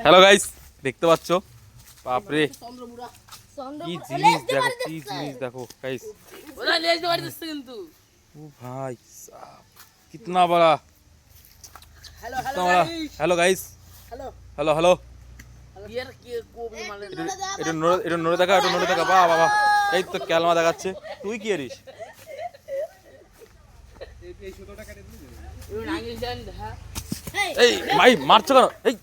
Hello guys, দেখতে পাচ্ছ বাপরে কি জিনিস দেখো, কি জিনিস দেখো গাইস। ও ভাই সাব কিतना बड़ा, कितना बड़ा। Hello guys, hello hello. এটা নড়ে দেখা, এটা নড়ে দেখা। বাহ বাবা, এই তো ক্যালমা দেখাচ্ছে। তুই কি এরিস? এই ভাই মারছো কেন? এই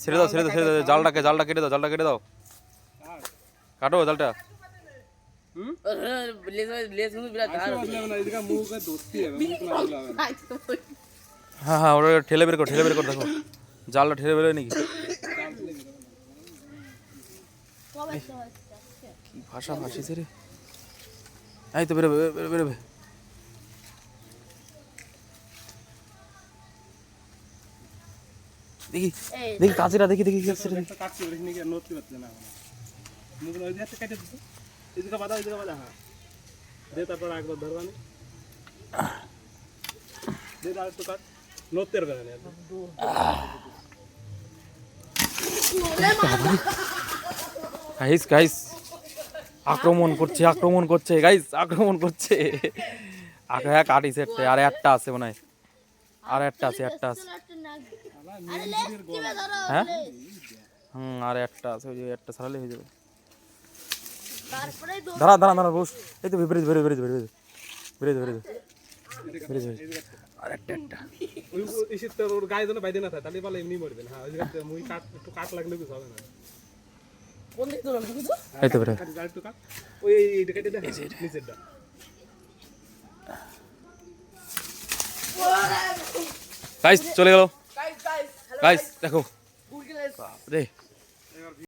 ছেড়ে দাও, ছেড়ে দাও, ছেড়ে দাও। জালটা কেটে দাও, জালটা কেটে দাও। কাটো জালটা। হ্যাঁ হ্যাঁ, ওটা ঠেলে বের কর, ঠেলে বের কর। দেখো জালটা ঠেলে বেরোয় নাকি? কি ভাষা ভাসিছে রে। এই তো বেরোবে, বেরোবে। দেখি দেখি কাজিরা, দেখি দেখি গাইস গাইস আক্রমণ করছে, আক্রমণ করছে গাইস, আক্রমণ করছে। হ্যাঁ কাটিছে একটা, আর একটা আছে মনে হয়, আর একটা আছে, একটা আছে। হ্যাঁ আর একটা আছে, ওই যে একটা ছাড়ালে হয়ে যাবে। দাঁড়া দাঁড়া দাঁড়া বস। এই তো বেরিয়ে বেরিয়ে বেরিয়ে বেরিয়ে বেরিয়ে বেরিয়ে বেরিয়ে আর একটা একটা ওর গায়ে যেন বাইদে না থাকে, তাহলে বলে এমনি মরবেন। হ্যাঁ, ওই যে মুই কাট একটু কাট লাগলে কিছু হবে না। কোন দিক ধরে কিছু? এই তো বেরিয়ে একটু কাট, ওই এইটা কেটে দে নিচেরটা। গাইস চলে গেল। গাইস দেখো বাপ রে।